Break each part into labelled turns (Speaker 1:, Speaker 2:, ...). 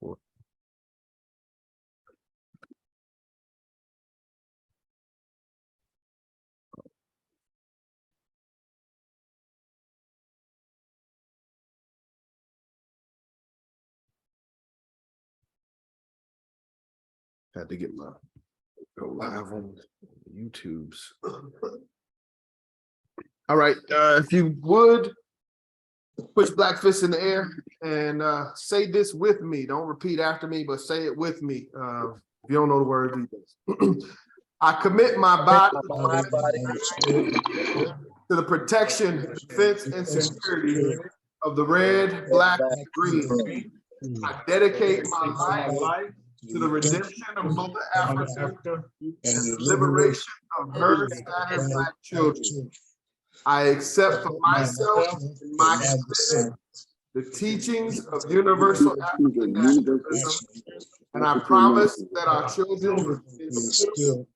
Speaker 1: Cool. Had to get my go live on YouTube's. All right, if you would push black fist in the air and say this with me. Don't repeat after me, but say it with me. If you don't know the words, I commit my body to the protection, defense, and security of the red, black, and green. I dedicate my life to the redemption of both Africa and the liberation of her scattered black children. I accept for myself and my commitment the teachings of universal African nationalism, and I promise that our children will instill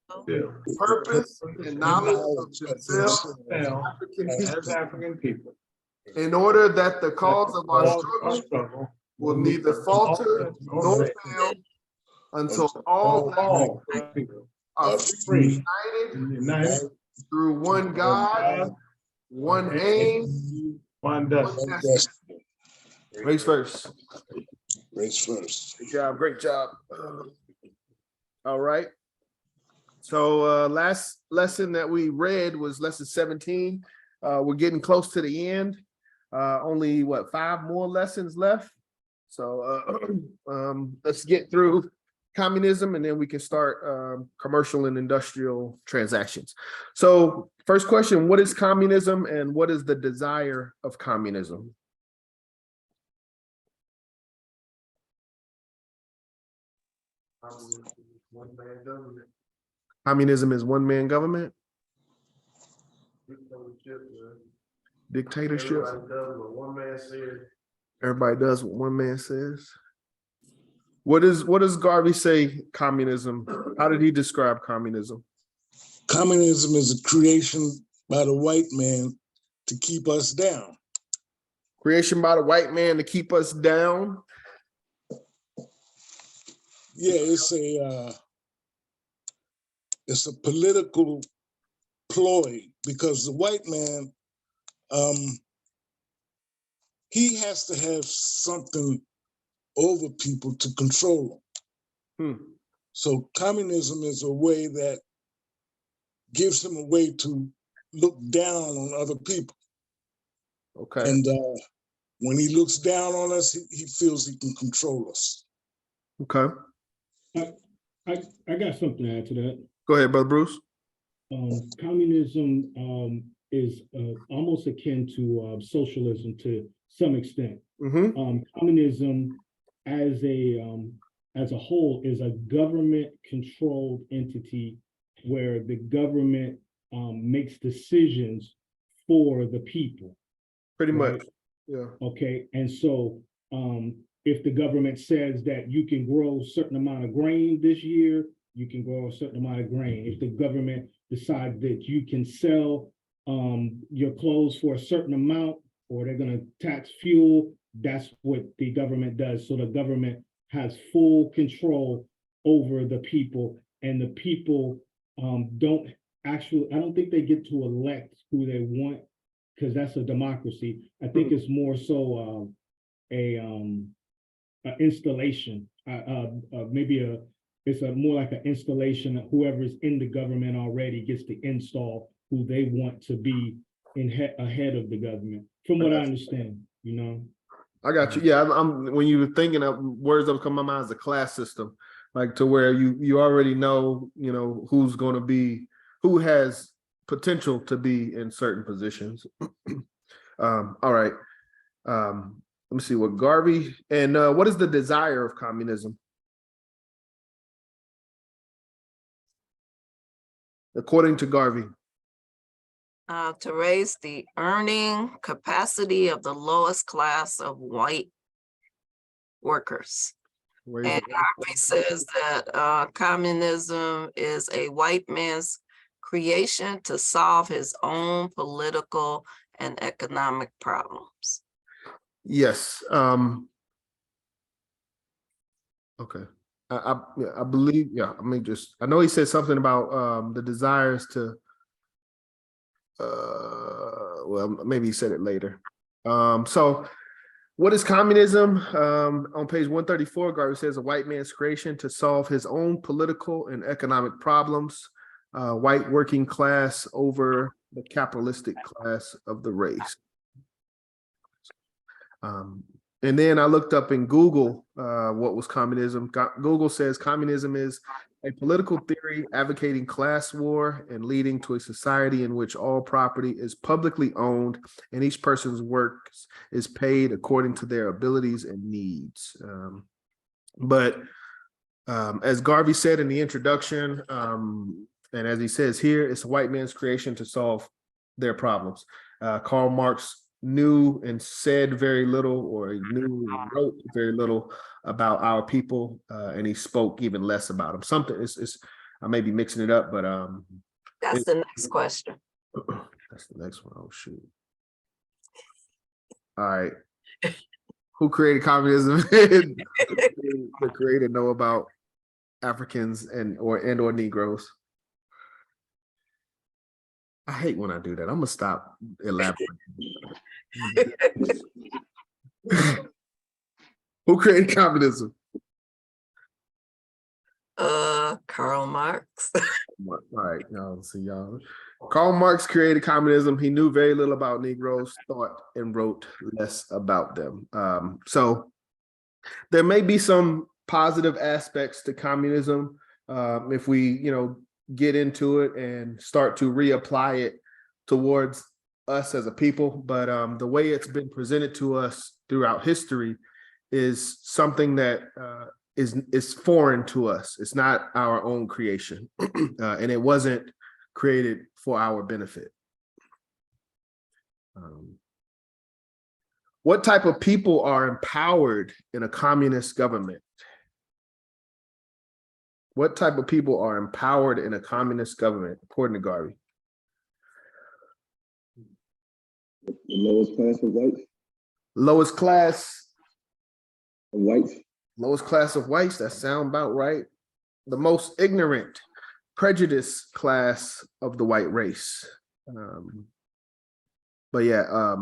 Speaker 1: purpose and knowledge of themselves as African people, in order that the cause of our struggle will neither falter nor fail until all black people are free, united through one God, one aim, one destiny. Race first.
Speaker 2: Race first.
Speaker 1: Good job. Great job. All right. So last lesson that we read was lesson 17. We're getting close to the end. Only what, 5 more lessons left. So let's get through communism and then we can start commercial and industrial transactions. So first question, what is communism and what is the desire of communism? Communism is one-man government. Dictatorship. Everybody does what one man says. What does Garvey say communism? How did he describe communism?
Speaker 2: Communism is a creation by the white man to keep us down.
Speaker 1: Creation by the white man to keep us down.
Speaker 2: Yeah, it's a political ploy because the white man, he has to have something over people to control them. So communism is a way that gives him a way to look down on other people.
Speaker 1: Okay.
Speaker 2: And when he looks down on us, he feels he can control us.
Speaker 1: Okay.
Speaker 3: I got something to add to that.
Speaker 1: Go ahead, Brother Bruce.
Speaker 3: Communism is almost akin to socialism to some extent. Communism as a whole is a government-controlled entity where the government makes decisions for the people.
Speaker 1: Pretty
Speaker 3: right?
Speaker 1: much, yeah.
Speaker 3: Okay, and so if the government says that you can grow a certain amount of grain this year, you can grow a certain amount of grain. If the government decides that you can sell your clothes for a certain amount, or they're going to tax fuel, that's what the government does. So the government has full control over the people, and the people don't actually, I don't think they get to elect who they want, because that's a democracy. I think it's more so an installation, it's more like an installation of whoever's in the government already gets to install who they want to be ahead of the government, from what I understand, you know.
Speaker 1: I got you. Yeah, I'm when you were thinking of words that come to my mind is a class system, like to where you already know, you know, who's going to be, who has potential to be in certain positions. All right. Let me see what Garvey, and what is the desire of communism? According to Garvey.
Speaker 4: To raise the earning capacity of the lowest class of white workers. And Garvey says that communism is a white man's creation to solve his own political and economic problems.
Speaker 1: Yes. Okay. Yeah, I believe, yeah, I know he said something about the desires to, well, maybe he said it later. So what is communism? On page 134, Garvey says a white man's creation to solve his own political and economic problems, white working class over the capitalistic class of the race. And then I looked up in Google what was communism. Google says communism is a political theory advocating class war and leading to a society in which all property is publicly owned and each person's work is paid according to their abilities and needs. But as Garvey said in the introduction, and as he says here, it's a white man's creation to solve their problems. Karl Marx knew and said very little, or he knew and wrote very little about our people, and he spoke even less about them. Something is I may be mixing it up, but
Speaker 4: That's the next question.
Speaker 1: that's the next one. Oh shoot. All right. Who created communism? The creator know about Africans and or Negroes. I hate when I do that. I'm gonna stop elaborating. Who created communism?
Speaker 4: Karl Marx.
Speaker 1: All right, y'all see y'all. Karl Marx created communism. He knew very little about Negroes, thought and wrote less about them. So there may be some positive aspects to communism if we, get into it and start to reapply it towards us as a people. But the way it's been presented to us throughout history is something that is foreign to us. It's not our own creation, and it wasn't created for our benefit. What type of people are empowered in a communist government? What type of people are empowered in a communist government, according to Garvey?
Speaker 5: The lowest class of whites.
Speaker 1: Lowest class
Speaker 5: Of whites.
Speaker 1: Lowest class of whites, that sound about right. The most ignorant, prejudiced class of the white race. But yeah,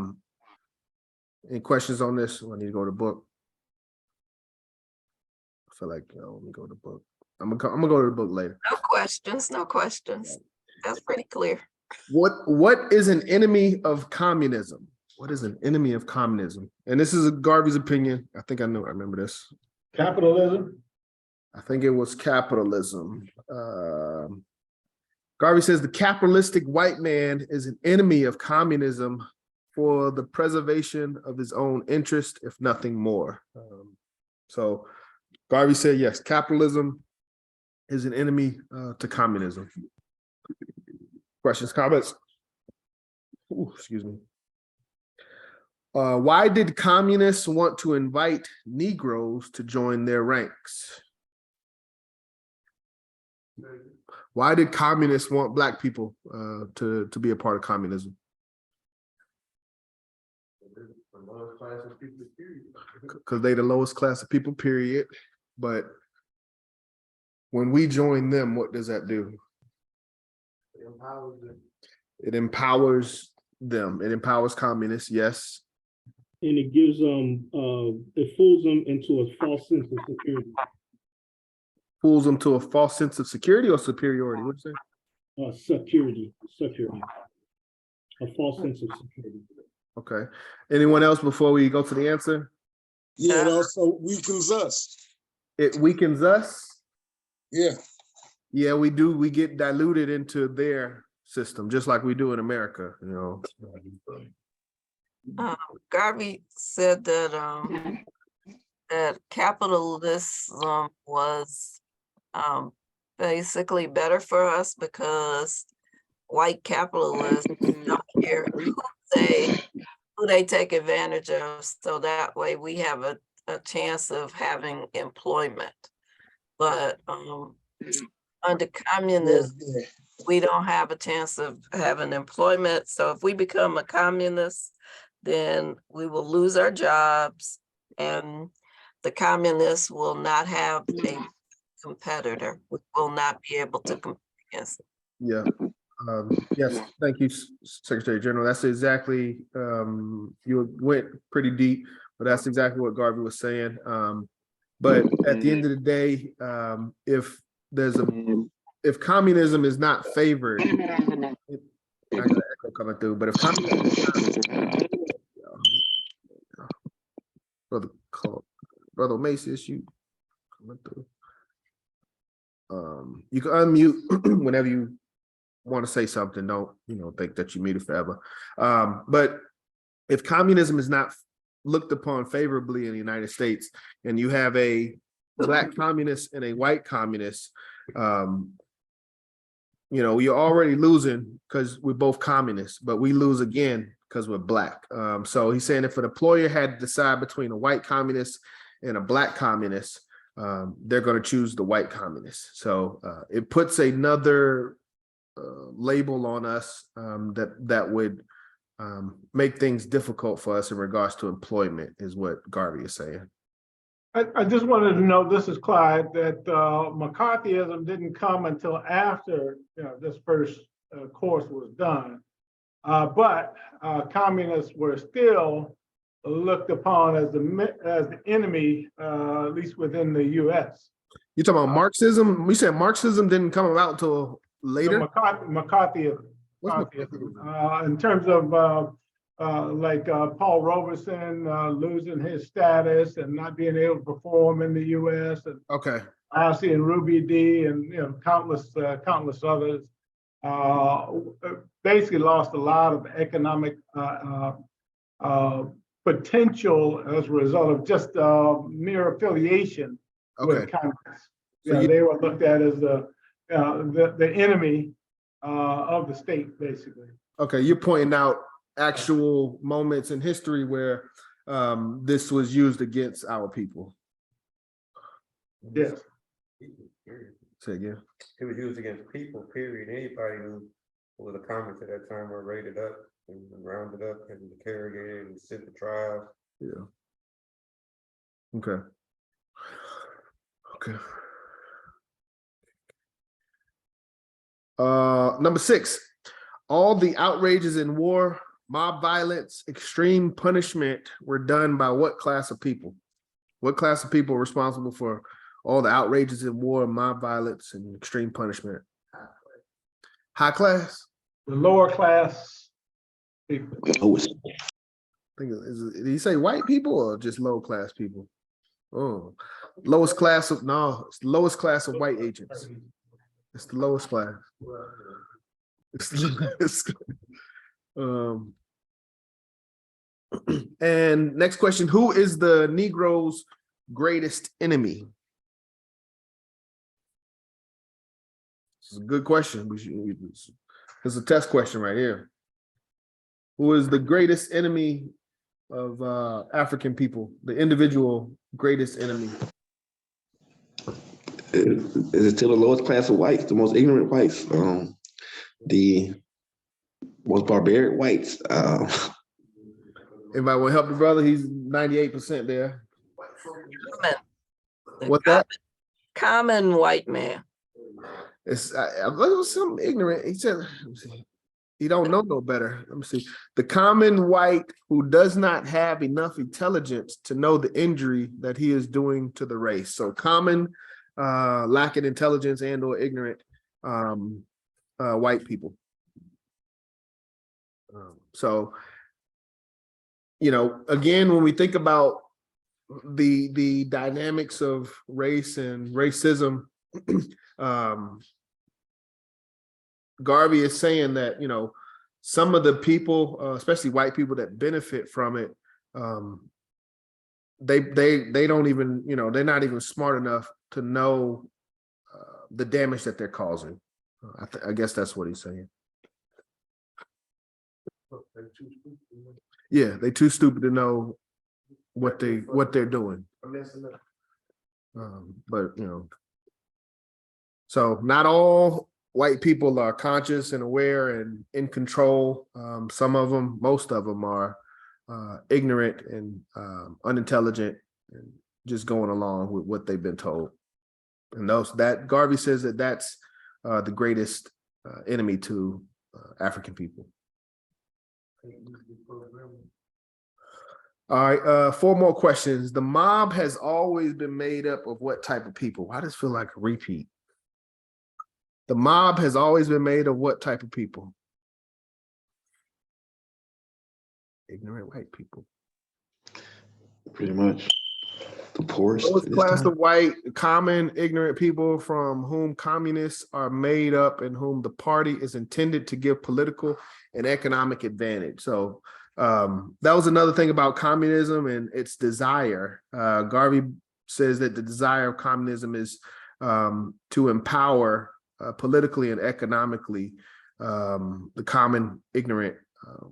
Speaker 1: any questions on this? I need to go to the book. I feel like, let me go to the book. I'm gonna go to the book later.
Speaker 4: No questions, no questions. That's pretty clear.
Speaker 1: What is an enemy of communism? What is an enemy of communism? And this is Garvey's opinion. I think I remember this.
Speaker 3: Capitalism.
Speaker 1: I think it was capitalism. Garvey says the capitalistic white man is an enemy of communism for the preservation of his own interest, if nothing more. So Garvey said, yes, capitalism is an enemy to communism. Questions, comments? Ooh, excuse me. Why did communists want to invite Negroes to join their ranks? Why did communists want Black people to be a part of communism? Because they're the lowest class of people, period. But when we join them, what does that do? It empowers them. It empowers them. It empowers communists, yes.
Speaker 3: And it gives them, it fools them into a false sense of security.
Speaker 1: Fools them to a false sense of security or superiority? What'd you say?
Speaker 3: Security. A false sense of security.
Speaker 1: Okay. Anyone else before we go to the answer?
Speaker 2: Yeah, it also weakens us.
Speaker 1: It weakens us?
Speaker 2: Yeah.
Speaker 1: Yeah, we do. We get diluted into their system, just like we do in America,
Speaker 4: Garvey said that that capitalism was basically better for us because white capitalists don't care who they take advantage of, so that way we have a chance of having employment. But under communism, we don't have a chance of having employment. So if we become a communist, then we will lose our jobs, and the communists will not have a competitor. We will not be able to compete against.
Speaker 1: Yeah. Yes, thank you, Secretary General. That's exactly, you went pretty deep, but that's exactly what Garvey was saying. But at the end of the day, if communism is not favored, I got an echo coming through, but if communism is not, Brother Macy issue coming through. You can unmute whenever you want to say something. Don't think that you muted forever. But if communism is not looked upon favorably in the United States, and you have a black communist and a white communist, you're already losing because we're both communists, but we lose again because we're black. So he's saying if an employer had to decide between a white communist and a black communist, they're going to choose the white communist. So it puts another label on us that would make things difficult for us in regards to employment, is what Garvey is saying.
Speaker 6: I just wanted to know, this is Clyde, that McCarthyism didn't come until after this first course was done, but communists were still looked upon as the enemy, at least within the U.S.
Speaker 1: You talking about Marxism? We said Marxism didn't come about until later.
Speaker 6: McCarthyism. In terms of like Paul Robeson losing his status and not being able to perform in the U.S. and
Speaker 1: Okay.
Speaker 6: Ossie and Ruby D and countless others basically lost a lot of economic potential as a result of just mere affiliation with communists. So they were looked at as the enemy of the state, basically.
Speaker 1: Okay, you're pointing out actual moments in history where this was used against our people.
Speaker 6: Yes.
Speaker 1: Say again.
Speaker 7: It was used against people, period. Anybody who was a communist at that time were raided up and rounded up and interrogated and sent to trial.
Speaker 1: Yeah. Okay. Okay. Number 6, all the outrages in war, mob violence, extreme punishment were done by what class of people? What class of people are responsible for all the outrages in war, mob violence, and extreme punishment? High class?
Speaker 6: The lower class people.
Speaker 1: Did he say white people or just low class people? Oh, lowest class of, no, it's the lowest class of white agents. It's the lowest class. And next question, who is the Negro's greatest enemy? This is a good question. It's a test question right here. Who is the greatest enemy of African people? The individual greatest enemy?
Speaker 5: Is it still the lowest class of whites, the most ignorant whites, the most barbaric whites?
Speaker 1: Anybody want to help the brother? He's 98% there. What's that?
Speaker 4: Common white man.
Speaker 1: It's was some ignorant. He said, he don't know no better. Let me see. The common white who does not have enough intelligence to know the injury that he is doing to the race. So common, lacking intelligence and or ignorant white people. So, again, when we think about the dynamics of race and racism, Garvey is saying that, some of the people, especially white people that benefit from it, they don't even, they're not even smart enough to know the damage that they're causing. I guess that's what he's saying. Yeah, they're too stupid to know what they're doing. But so not all white people are conscious and aware and in control. Some of them, most of them are ignorant and unintelligent and just going along with what they've been told. And that Garvey says that that's the greatest enemy to African people. All right, 4 more questions. The mob has always been made up of what type of people? Why does it feel like a repeat? The mob has always been made of what type of people? Ignorant white people.
Speaker 5: Pretty much the poorest.
Speaker 1: Lowest class of white, common, ignorant people from whom communists are made up and whom the party is intended to give political and economic advantage. So that was another thing about communism and its desire. Garvey says that the desire of communism is to empower politically and economically the common, ignorant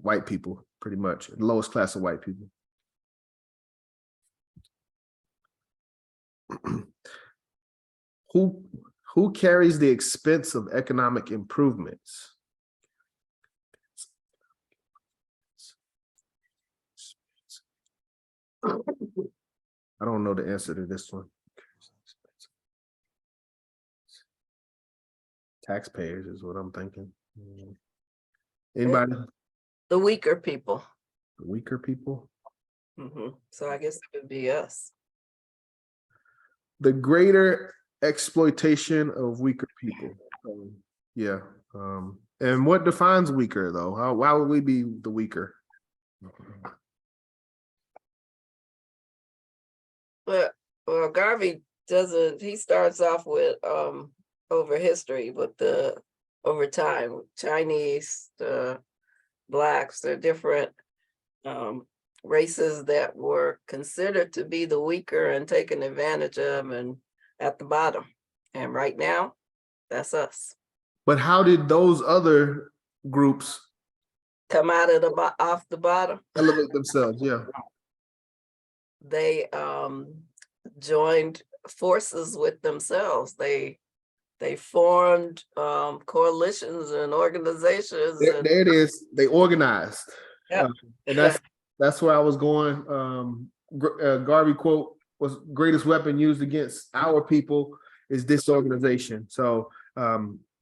Speaker 1: white people, pretty much, the lowest class of white people. Who carries the expense of economic improvements? I don't know the answer to this one. Taxpayers is what I'm thinking. Anybody?
Speaker 4: The weaker people.
Speaker 1: The weaker people?
Speaker 4: So I guess it would be us.
Speaker 1: The greater exploitation of weaker people. Yeah. And what defines weaker though? Why would we be the weaker?
Speaker 4: But well, Garvey doesn't, he starts off with over history, but over time, Chinese, the Blacks, they're different races that were considered to be the weaker and taken advantage of and at the bottom. And right now, that's us.
Speaker 1: But how did those other groups
Speaker 4: Come out of off the bottom?
Speaker 1: elevate themselves? Yeah.
Speaker 4: They joined forces with themselves. They formed coalitions and organizations.
Speaker 1: There it is. They organized.
Speaker 4: Yep.
Speaker 1: And that's where I was going. Garvey quote was, greatest weapon used against our people is disorganization. So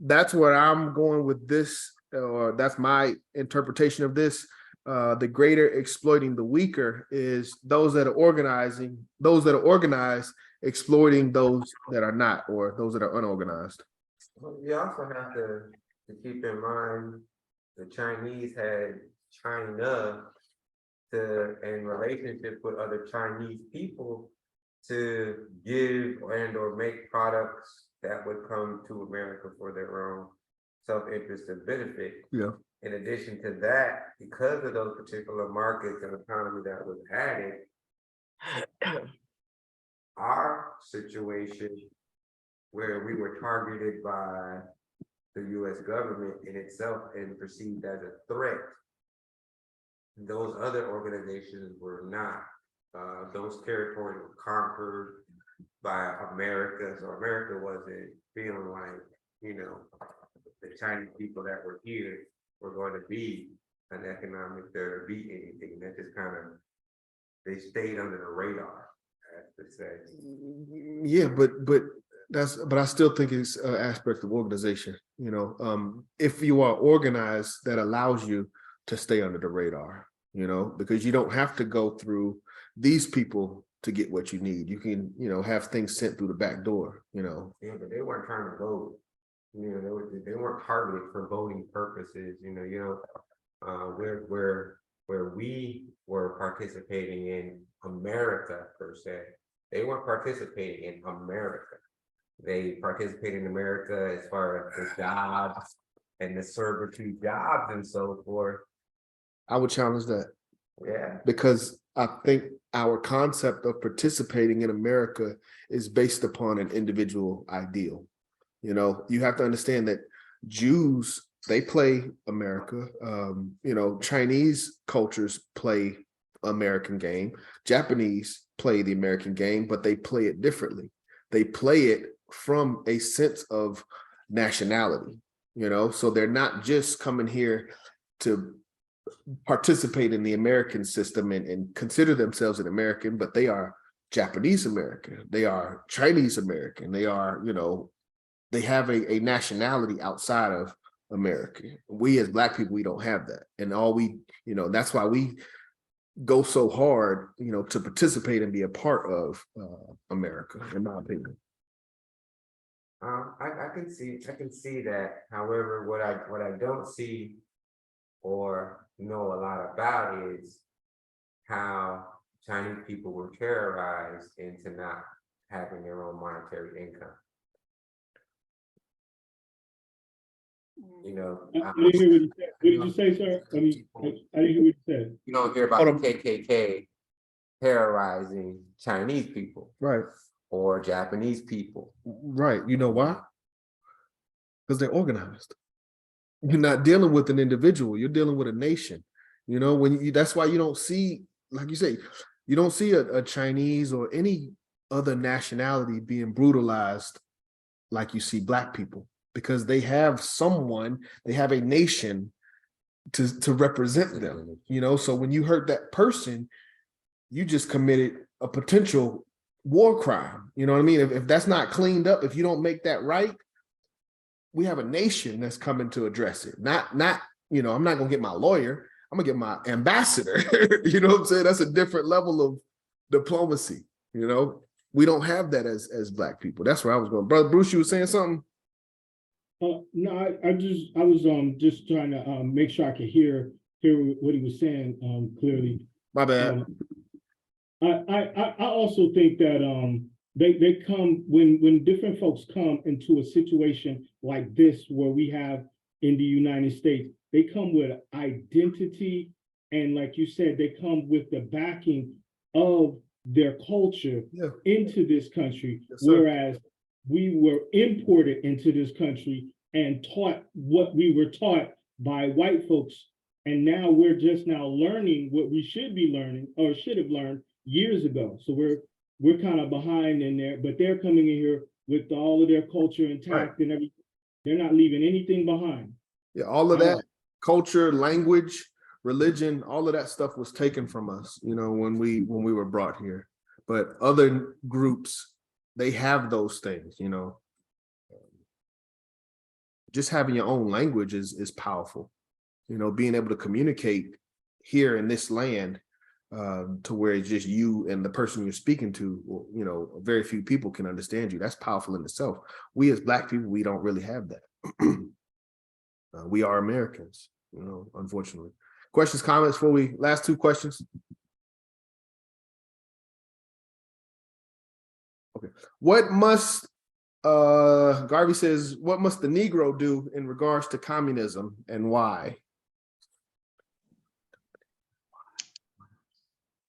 Speaker 1: that's where I'm going with this, or that's my interpretation of this. The greater exploiting the weaker is those that are organized exploiting those that are not, or those that are unorganized.
Speaker 7: Well, you also have to keep in mind the Chinese had China in relationship with other Chinese people to give and or make products that would come to America for their own self-interest and benefit.
Speaker 1: Yeah.
Speaker 7: In addition to that, because of those particular markets and economy that was added, our situation where we were targeted by the US government in itself and perceived as a threat, those other organizations were not. Those territories were conquered by America, so America wasn't feeling like, the Chinese people that were here were going to be an economic or be anything. That just kind of, they stayed under the radar, as to say.
Speaker 1: Yeah, but I still think it's an aspect of organization. If you are organized, that allows you to stay under the radar, because you don't have to go through these people to get what you need. You can, have things sent through the back door, Yeah,
Speaker 7: but they weren't trying to vote. They weren't targeted for voting purposes. Where we were participating in America per se, they weren't participating in America. They participated in America as far as the jobs and the servitude jobs and so forth.
Speaker 1: I would challenge that.
Speaker 7: Yeah.
Speaker 1: Because I think our concept of participating in America is based upon an individual ideal. You have to understand that Jews, they play America. Chinese cultures play American game. Japanese play the American game, but they play it differently. They play it from a sense of nationality, so they're not just coming here to participate in the American system and consider themselves an American, but they are Japanese American, they are Chinese American, they are, you know, they have a nationality outside of America. We as Black people, we don't have that. And all we, you know, that's why we go so hard, you know, to participate and be a part of America, in my opinion.
Speaker 7: I can see that. However, what I don't see or know a lot about is how Chinese people were terrorized into not having their own monetary income. You know,
Speaker 3: I didn't hear what you said. What did you say, sir? I mean, I didn't hear what you said.
Speaker 7: you don't hear about the KKK terrorizing Chinese people,
Speaker 1: Right.
Speaker 7: or Japanese people.
Speaker 1: Right. You know why? Because they're organized. You're not dealing with an individual, you're dealing with a nation. You know, when you, that's why you don't see, like you say, you don't see a Chinese or any other nationality being brutalized like you see Black people, because they have someone, they have a nation to represent them, you know. So when you hurt that person, you just committed a potential war crime. You know what I mean? If that's not cleaned up, if you don't make that right, we have a nation that's coming to address it. Not, you know, I'm not gonna get my lawyer, I'm gonna get my ambassador. You know what I'm saying? That's a different level of diplomacy. You know, we don't have that as Black people. That's where I was going. Brother Bruce, you were saying something?
Speaker 3: No, I was just trying to make sure I could hear what he was saying clearly.
Speaker 1: My bad.
Speaker 3: I also think that they come when different folks come into a situation like this where we have in the United States, they come with identity, and like you said, they come with the backing of their culture into this country, whereas we were imported into this country and taught what we were taught by white folks. And now we're just now learning what we should be learning or should have learned years ago. So we're kind of behind in there, but they're coming in here with all of their culture intact and everything. They're not leaving anything behind.
Speaker 1: Yeah, all of that culture, language, religion, all of that stuff was taken from us, you know, when we were brought here. But other groups, they have those things, you know. Just having your own language is powerful. You know, being able to communicate here in this land to where it's just you and the person you're speaking to, you know, very few people can understand you. That's powerful in itself. We as Black people, we don't really have that. We are Americans, you know, unfortunately. Questions, comments before we, last two questions. Okay. What must, Garvey says, what must the Negro do in regards to communism and why?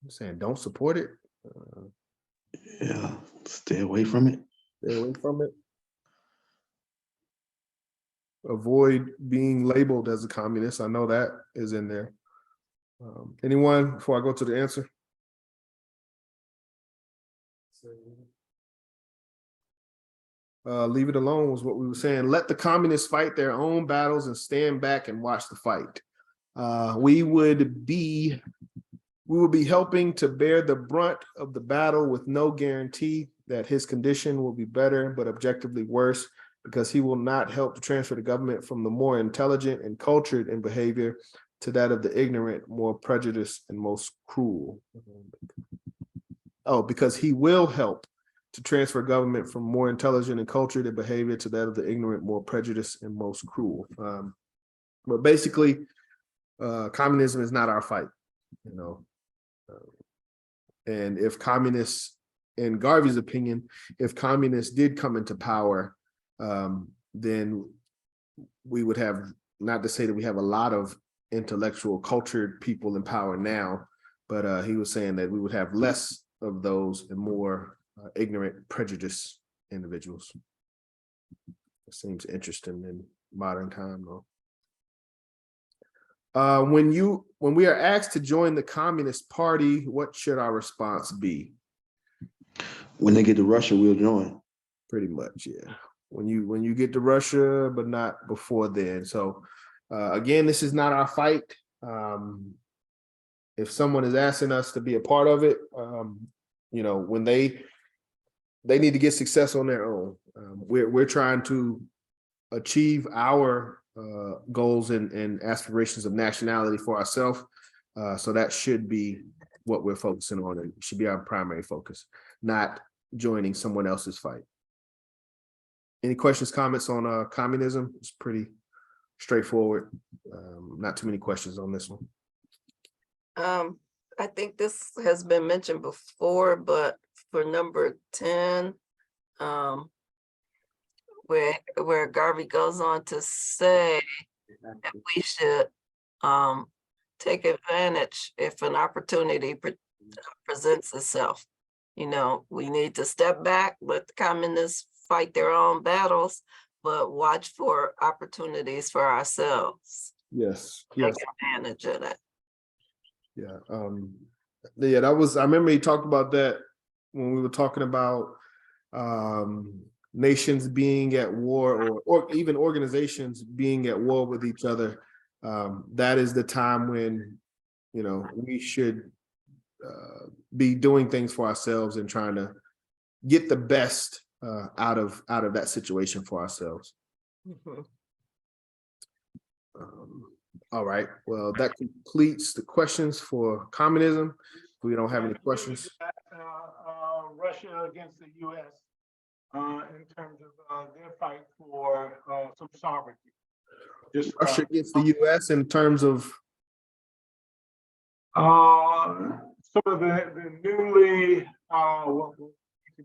Speaker 1: I'm saying don't support it.
Speaker 5: Yeah, stay away from it.
Speaker 1: Stay away from it. Avoid being labeled as a communist. I know that is in there. Anyone before I go to the answer? Leave it alone was what we were saying. Let the communists fight their own battles and stand back and watch the fight. We would be helping to bear the brunt of the battle with no guarantee that his condition will be better, but objectively worse, because he will not help to transfer the government from the more intelligent and cultured in behavior to that of the ignorant, more prejudiced, and most cruel. Oh, because he will help to transfer government from more intelligent and cultured in behavior to that of the ignorant, more prejudiced, and most cruel. But basically, communism is not our fight, you know. And if communists, in Garvey's opinion, if communists did come into power, then we would have, not to say that we have a lot of intellectual, cultured people in power now, but he was saying that we would have less of those and more ignorant, prejudiced individuals. It seems interesting in modern time, though. When we are asked to join the Communist Party, what should our response be?
Speaker 5: When they get to Russia, we'll join.
Speaker 1: Pretty much, yeah. When you get to Russia, but not before then. So again, this is not our fight. If someone is asking us to be a part of it, you know, when they need to get success on their own. We're trying to achieve our goals and aspirations of nationality for ourselves. So that should be what we're focusing on, and should be our primary focus, not joining someone else's fight. Any questions, comments on communism? It's pretty straightforward. Not too many questions on this one.
Speaker 4: I think this has been mentioned before, but for number 10, where Garvey goes on to say that we should take advantage if an opportunity presents itself. You know, we need to step back, let the communists fight their own battles, but watch for opportunities for ourselves.
Speaker 1: Yes.
Speaker 4: Take
Speaker 1: Yes.
Speaker 4: advantage of that.
Speaker 1: Yeah. Yeah, that was, I remember he talked about that when we were talking about nations being at war, or even organizations being at war with each other. That is the time when, you know, we should be doing things for ourselves and trying to get the best out of that situation for ourselves.
Speaker 4: Mhm.
Speaker 1: All right, well, that completes the questions for communism. We don't have any questions.
Speaker 6: Russia against the US in terms of their fight for some sovereignty. Just
Speaker 1: Russia against the US in terms of
Speaker 6: some of the newly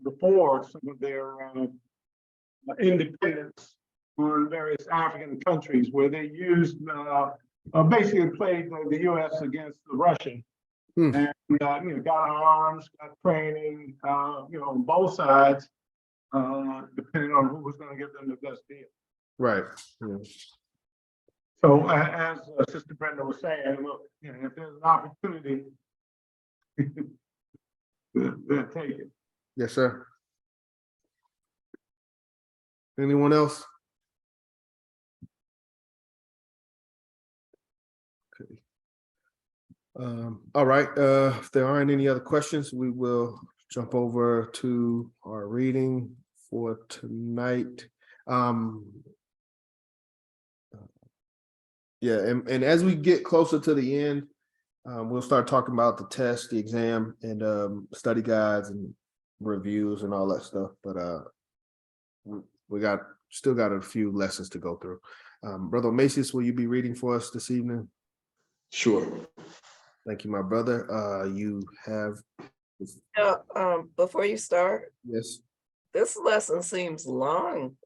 Speaker 6: before some of their independence on various African countries where they used basically played the US against the Russian. And you know, got arms, got training, you know, on both sides, depending on who was going to give them the best deal.
Speaker 1: right. Yeah.
Speaker 6: So as Sister Brenda was saying, look, you know, if there's an opportunity, then take it.
Speaker 1: Yes, sir. Anyone else? Okay. All right. If there aren't any other questions, we will jump over to our reading for tonight. Yeah, and as we get closer to the end, we'll start talking about the test, the exam, and study guides and reviews and all that stuff. But we still got a few lessons to go through. Brother Macias, will you be reading for us this evening?
Speaker 5: Sure.
Speaker 1: Thank you, my brother. You have.
Speaker 4: Before you start,
Speaker 1: Yes.
Speaker 4: this lesson seems long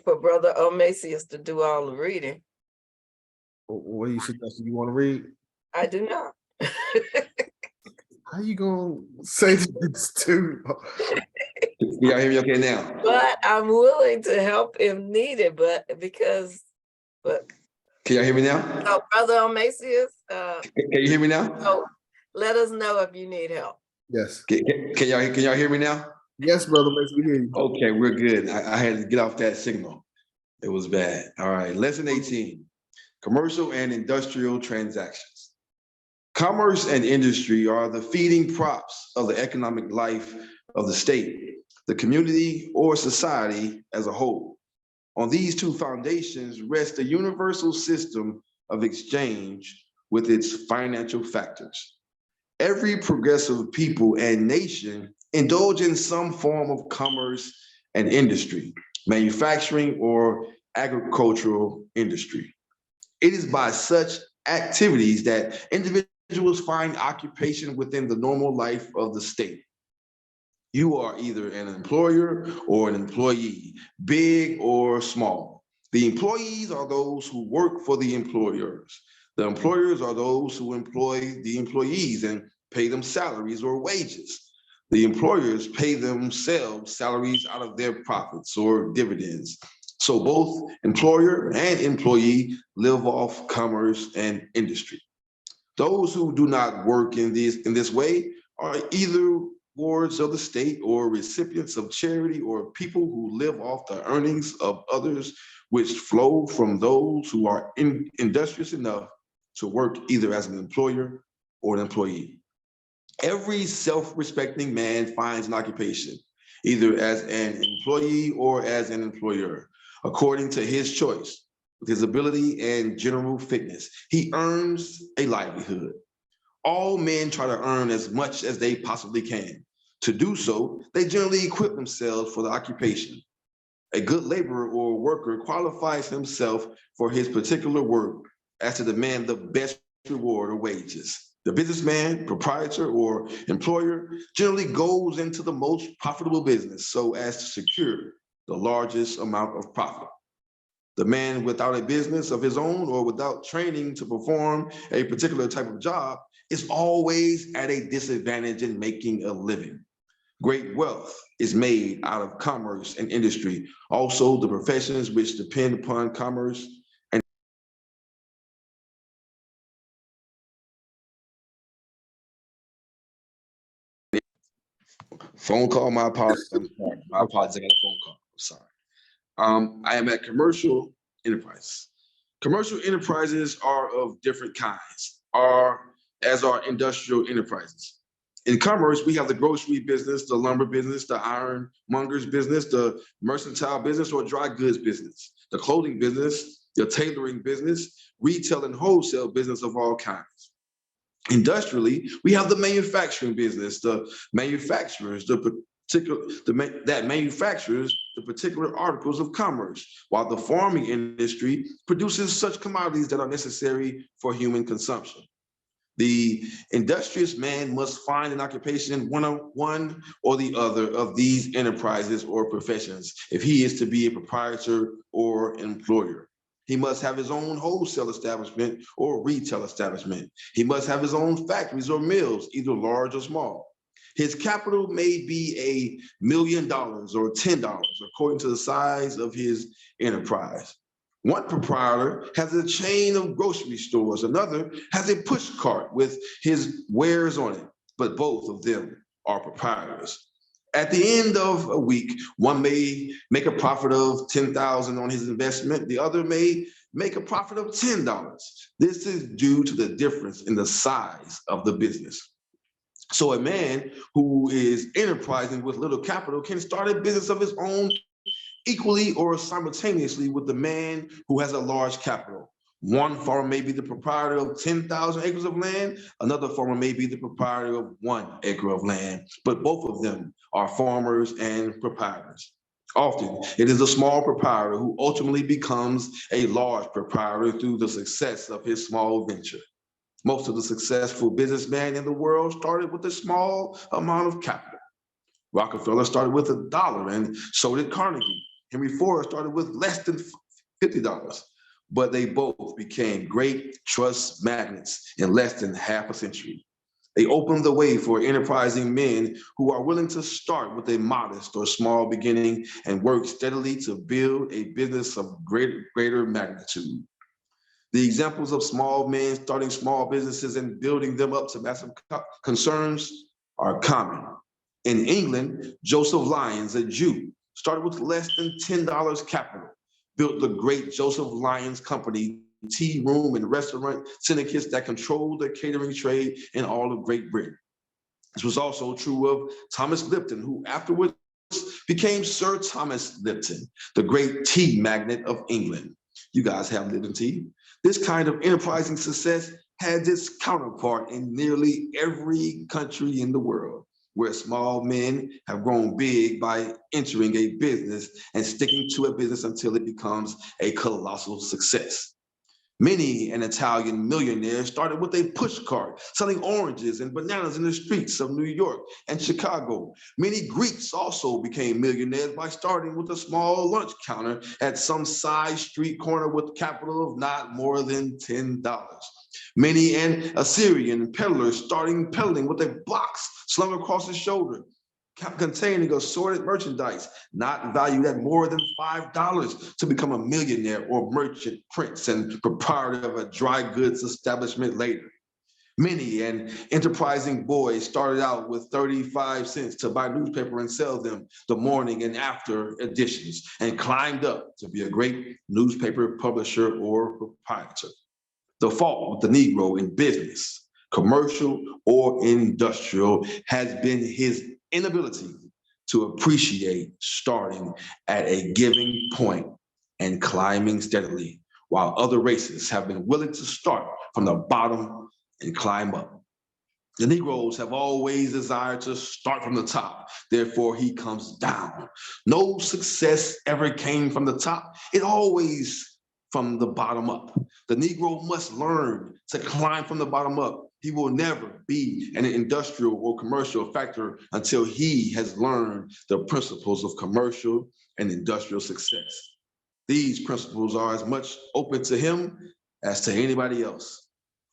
Speaker 4: for Brother Omasius to do all the reading.
Speaker 1: What do you suggest? You want to read?
Speaker 4: I do not.
Speaker 1: How you gonna say this too?
Speaker 5: Y'all hear me okay now?
Speaker 4: But I'm willing to help if needed, but
Speaker 5: Can y'all hear me now?
Speaker 4: so Brother Omasius,
Speaker 5: Can you hear me now?
Speaker 4: so let us know if you need help.
Speaker 1: Yes.
Speaker 5: Can y'all hear me now?
Speaker 1: Yes, brother. We hear you.
Speaker 5: Okay, we're good. I had to get off that signal. It was bad. All right, lesson 18, commercial and industrial transactions. Commerce and industry are the feeding props of the economic life of the state, the community, or society as a whole. On these two foundations rests a universal system of exchange with its financial factors. Every progressive people and nation indulge in some form of commerce and industry, manufacturing or agricultural industry. It is by such activities that individuals find occupation within the normal life of the state. You are either an employer or an employee, big or small. The employees are those who work for the employers. The employers are those who employ the employees and pay them salaries or wages. The employers pay themselves salaries out of their profits or dividends. So both employer and employee live off commerce and industry. Those who do not work in this way are either wards of the state or recipients of charity or people who live off the earnings of others, which flow from those who are industrious enough to work either as an employer or an employee. Every self-respecting man finds an occupation, either as an employee or as an employer, according to his choice. With his ability and general fitness, he earns a livelihood. All men try to earn as much as they possibly can. To do so, they generally equip themselves for the occupation. A good laborer or worker qualifies himself for his particular work as to demand the best reward or wages. The businessman, proprietor, or employer generally goes into the most profitable business so as to secure the largest amount of profit. The man without a business of his own or without training to perform a particular type of job is always at a disadvantage in making a living. Great wealth is made out of commerce and industry. Also, the professions which depend upon commerce and phone call, my apologies. I'm sorry. My apologies, I got a phone call. I'm sorry. I am at commercial enterprises. Commercial enterprises are of different kinds, as are industrial enterprises. In commerce, we have the grocery business, the lumber business, the ironmonger's business, the mercantile business or dry goods business, the clothing business, the tailoring business, retail and wholesale business of all kinds. Industrially, we have the manufacturing business, the manufacturers, that manufactures the particular articles of commerce, while the farming industry produces such commodities that are necessary for human consumption. The industrious man must find an occupation in one or the other of these enterprises or professions if he is to be a proprietor or employer. He must have his own wholesale establishment or retail establishment. He must have his own factories or mills, either large or small. His capital may be $1 million or $10, according to the size of his enterprise. One proprietor has a chain of grocery stores, another has a push cart with his wares on it, but both of them are proprietors. At the end of a week, one may make a profit of $10,000 on his investment, the other may make a profit of $10. This is due to the difference in the size of the business. So a man who is enterprising with little capital can start a business of his own equally or simultaneously with the man who has a large capital. One farmer may be the proprietor of 10,000 acres of land. Another farmer may be the proprietor of 1 acre of land, but both of them are farmers and proprietors. Often, it is the small proprietor who ultimately becomes a large proprietor through the success of his small venture. Most of the successful businessmen in the world started with a small amount of capital. Rockefeller started with $1, and so did Carnegie. Henry Ford started with less than $50, but they both became great trust magnates in less than half a century. They opened the way for enterprising men who are willing to start with a modest or small beginning and work steadily to build a business of greater magnitude. The examples of small men starting small businesses and building them up to massive concerns are common. In England, Joseph Lyons, a Jew, started with less than $10 capital, built the great Joseph Lyons Company, tea room and restaurant syndicates that controlled the catering trade in all of Great Britain. This was also true of Thomas Lipton, who afterwards became Sir Thomas Lipton, the great tea magnate of England. You guys have Lipton tea. This kind of enterprising success has its counterpart in nearly every country in the world, where small men have grown big by entering a business and sticking to a business until it becomes a colossal success. Many an Italian millionaire started with a push cart, selling oranges and bananas in the streets of New York and Chicago. Many Greeks also became millionaires by starting with a small lunch counter at some side street corner with capital of not more than $10. Many an Assyrian peddler starting peddling with a box slung across his shoulder, containing assorted merchandise, not valued at more than $5, to become a millionaire or merchant prince and proprietor of a dry goods establishment later. Many an enterprising boy started out with 35 cents to buy newspaper and sell them the morning and after editions, and climbed up to be a great newspaper publisher or proprietor. The fault with the Negro in business commercial or industrial, has been his inability to appreciate starting at a given point and climbing steadily, while other races have been willing to start from the bottom and climb up. The Negroes have always desired to start from the top, therefore he comes down. No success ever came from the top, it always from the bottom up. The Negro must learn to climb from the bottom up. He will never be an industrial or commercial factor until he has learned the principles of commercial and industrial success. These principles are as much open to him as to anybody else.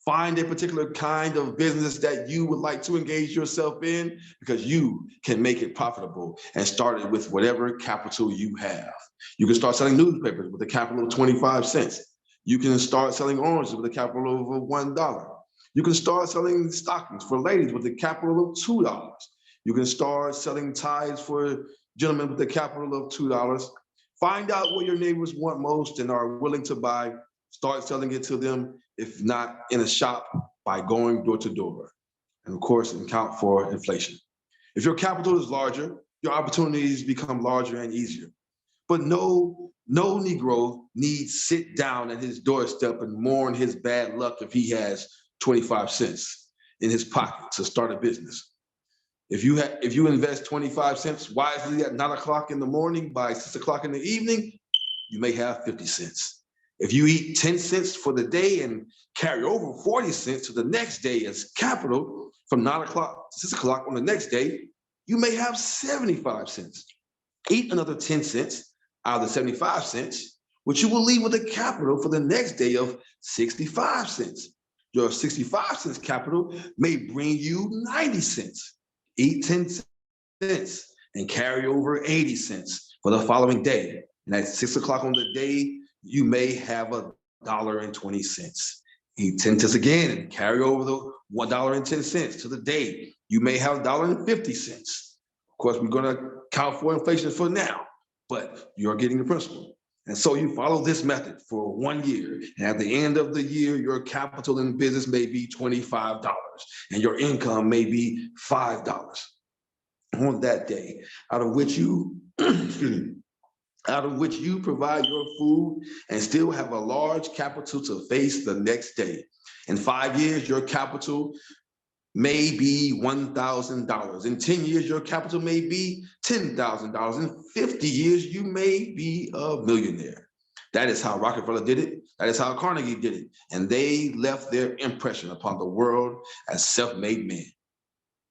Speaker 5: Find a particular kind of business that you would like to engage yourself in, because you can make it profitable, and start it with whatever capital you have. You can start selling newspapers with a capital of 25 cents. You can start selling oranges with a capital of $1. You can start selling stockings for ladies with a capital of $2. You can start selling ties for gentlemen with a capital of $2. Find out what your neighbors want most and are willing to buy. Start selling it to them, if not in a shop, by going door to door. And of course, account for inflation. If your capital is larger, your opportunities become larger and easier. But no Negro needs sit down at his doorstep and mourn his bad luck if he has 25 cents in his pocket to start a business. If you invest 25 cents wisely at 9 o'clock in the morning, by 6 o'clock in the evening, you may have 50 cents. If you eat 10 cents for the day and carry over 40 cents to the next day as capital from 9 o'clock to 6 o'clock on the next day, you may have 75 cents. Eat another 10 cents out of the 75 cents, which you will leave with a capital for the next day of 65 cents. Your 65 cents capital may bring you 90 cents. Eat 10 cents and carry over 80 cents for the following day. And at 6 o'clock on the day, you may have $1.20. Eat 10 cents again and carry over the $1.10 to the day. You may have $1.50. Of course, we're going to count for inflation for now, but you're getting the principle. And so you follow this method for 1 year. And at the end of the year, your capital in business may be $25 and your income may be $5 on that day, out of which you provide your food and still have a large capital to face the next day. In 5 years, your capital may be $1,000. In 10 years, your capital may be $10,000. In 50 years, you may be a millionaire. That is how Rockefeller did it. That is how Carnegie did it. And they left their impression upon the world as self-made men.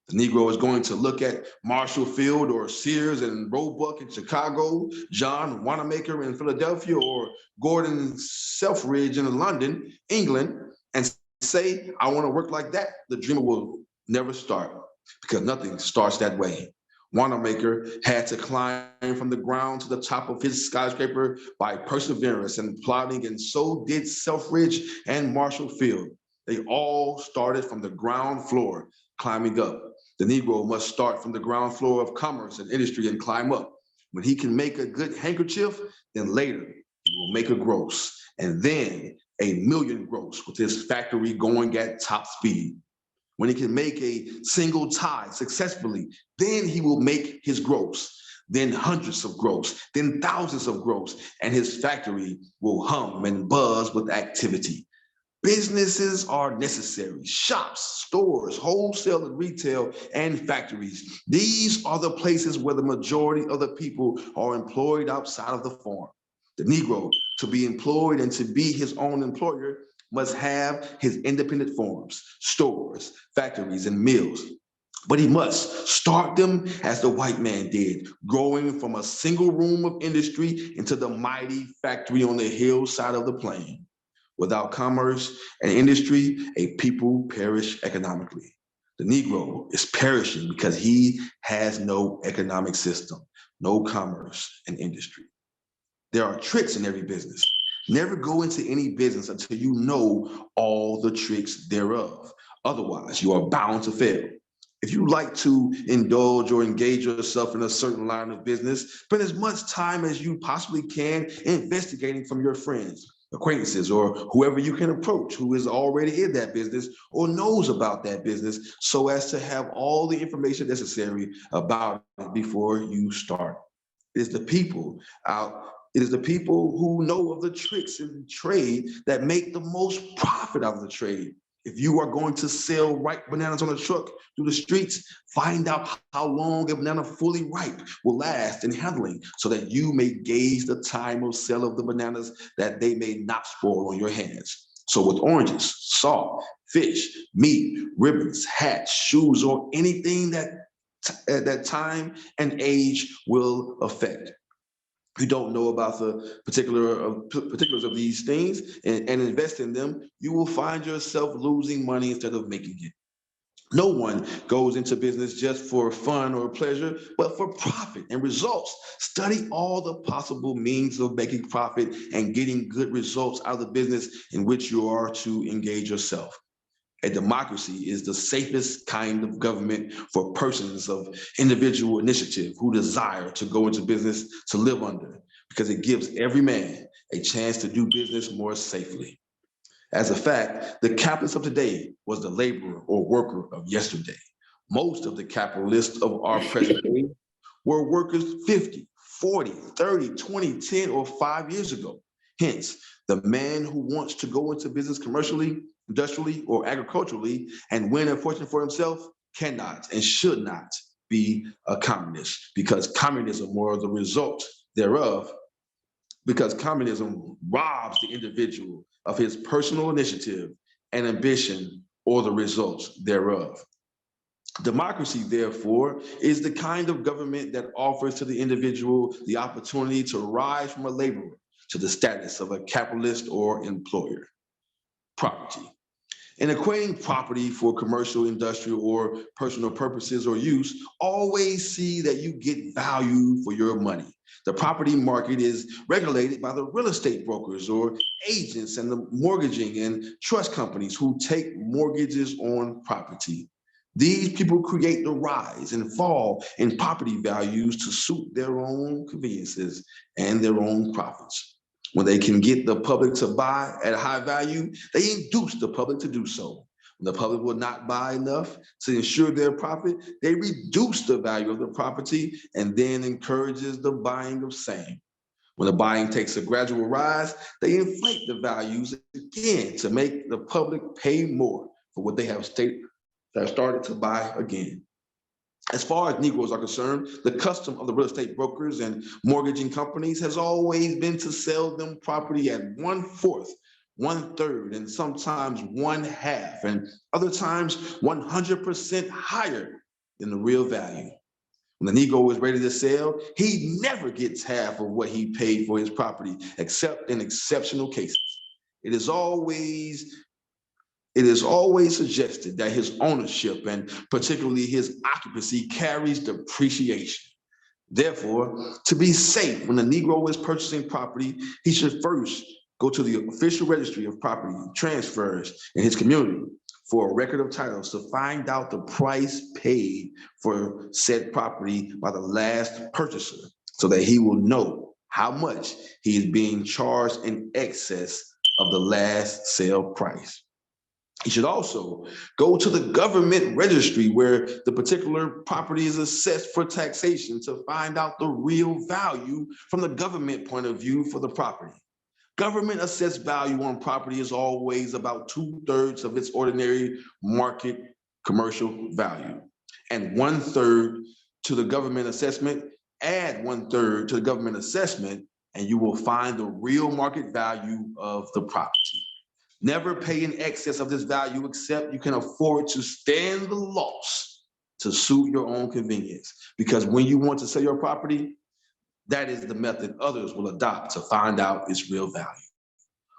Speaker 5: The Negro is going to look at Marshall Field or Sears and Roebuck in Chicago, John Wanamaker in Philadelphia, or Gordon Selfridge in London, England, and say, I want to work like that. The dreamer will never start, because nothing starts that way. Wanamaker had to climb from the ground to the top of his skyscraper by perseverance and plodding, and so did Selfridge and Marshall Field. They all started from the ground floor, climbing up. The Negro must start from the ground floor of commerce and industry and climb up. When he can make a good handkerchief, then later he will make a gross, and then a million gross with his factory going at top speed. When he can make a single tie successfully, then he will make his gross, then hundreds of gross, then thousands of gross, and his factory will hum and buzz with activity. Businesses are necessary. Shops, stores, wholesale and retail, and factories. These are the places where the majority of the people are employed outside of the farm. The Negro, to be employed and to be his own employer, must have his independent farms, stores, factories, and mills. But he must start them as the white man did, growing from a single room of industry into the mighty factory on the hillside of the plain. Without commerce and industry, a people perish economically. The Negro is perishing because he has no economic system, no commerce and industry. There are tricks in every business. Never go into any business until you know all the tricks thereof. Otherwise, you are bound to fail. If you like to indulge or engage yourself in a certain line of business, spend as much time as you possibly can investigating from your friends. acquaintances, or whoever you can approach who is already in that business or knows about that business, so as to have all the information necessary about it before you start. It is the people it is the people who know of the tricks in trade that make the most profit out of the trade. If you are going to sell ripe bananas on a truck through the streets, find out how long a banana fully ripe will last in handling, so that you may gauge the time of sale of the bananas, that they may not spoil on your hands. So with oranges, salt, fish, meat, ribbons, hats, shoes, or anything that time and age will affect. If you don't know about the particulars of these things and invest in them, you will find yourself losing money instead of making it. No one goes into business just for fun or pleasure, but for profit and results. Study all the possible means of making profit and getting good results out of the business in which you are to engage yourself. A democracy is the safest kind of government for persons of individual initiative who desire to go into business to live under, because it gives every man a chance to do business more safely. As a fact, the capitalist of today was the laborer or worker of yesterday. Most of the capitalists of our present day were workers 50, 40, 30, 20, 10, or 5 years ago. Hence, the man who wants to go into business commercially, industrially, or agriculturally and win a fortune for himself cannot and should not be a communist, because communism, or the result thereof, because communism robs the individual of his personal initiative and ambition, or the results thereof. Democracy, therefore, is the kind of government that offers to the individual the opportunity to rise from a laborer to the status of a capitalist or employer. Property. In equating property for commercial, industrial, or personal purposes or use, always see that you get value for your money. The property market is regulated by the real estate brokers or agents and the mortgaging and trust companies who take mortgages on property. These people create the rise and fall in property values to suit their own conveniences and their own profits. When they can get the public to buy at a high value, they induce the public to do so. When the public will not buy enough to ensure their profit, they reduce the value of the property and then encourages the buying of same. When the buying takes a gradual rise, they inflate the values again to make the public pay more for what they have started to buy again. As far as Negroes are concerned, the custom of the real estate brokers and mortgaging companies has always been to sell them property at 1/4, 1/3, and sometimes 1/2, and other times 100% higher than the real value. When the Negro is ready to sell, he never gets half of what he paid for his property, except in exceptional cases. It is always suggested that his ownership, and particularly his occupancy, carries depreciation. Therefore, to be safe when the Negro is purchasing property, he should first go to the official registry of property transfers in his community for a record of titles to find out the price paid for said property by the last purchaser, so that he will know how much he is being charged in excess of the last sale price. He should also go to the government registry where the particular property is assessed for taxation to find out the real value from the government point of view for the property. Government assessed value on property is always about 2/3 of its ordinary market commercial value, and 1/3 to the government assessment. Add 1/3 to the government assessment, and you will find the real market value of the property. Never pay in excess of this value except you can afford to stand the loss to suit your own convenience. Because when you want to sell your property, that is the method others will adopt to find out its real value.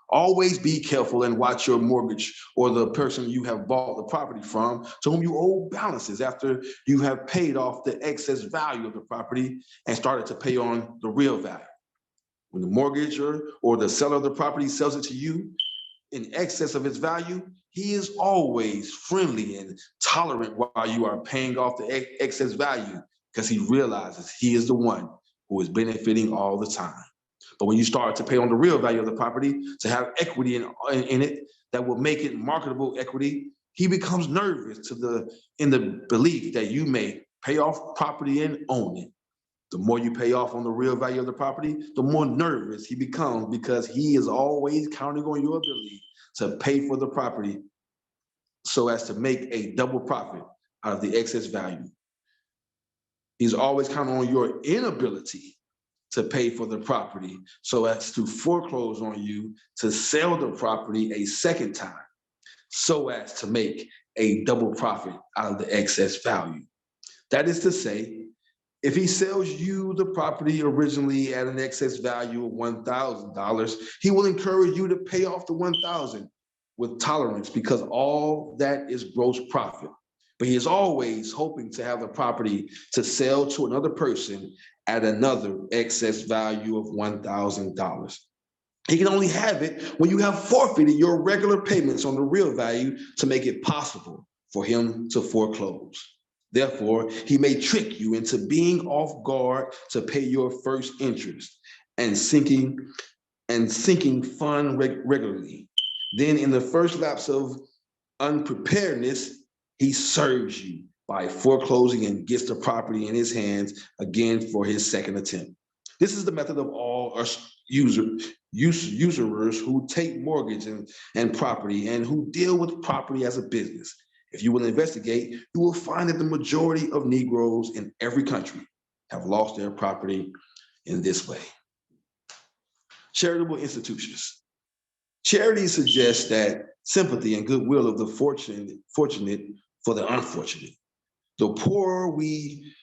Speaker 5: Always be careful and watch your mortgage or the person you have bought the property from, to whom you owe balances after you have paid off the excess value of the property and started to pay on the real value. When the mortgager or the seller of the property sells it to you in excess of its value, he is always friendly and tolerant while you are paying off the excess value, because he realizes he is the one who is benefiting all the time. But when you start to pay on the real value of the property, to have equity in it that will make it marketable equity, he becomes nervous in the belief that you may pay off property and own it. The more you pay off on the real value of the property, the more nervous he becomes because he is always counting on your ability to pay for the property so as to make a double profit out of the excess value. He's always counting on your inability to pay for the property so as to foreclose on you to sell the property a second time so as to make a double profit out of the excess value. That is to say, if he sells you the property originally at an excess value of $1,000, he will encourage you to pay off the $1,000 with tolerance because all that is gross profit. But he is always hoping to have the property to sell to another person at another excess value of $1,000. He can only have it when you have forfeited your regular payments on the real value to make it possible for him to foreclose. Therefore, he may trick you into being off guard to pay your first interest and sinking fund regularly. Then in the first lapse of unpreparedness, he serves you by foreclosing and gets the property in his hands again for his second attempt. This is the method of all usurers who take mortgage and property and who deal with property as a business. If you will investigate, you will find that the majority of Negroes in every country have lost their property in this way. Charitable institutions. Charity suggests that sympathy and goodwill of the fortunate for the unfortunate. The poor we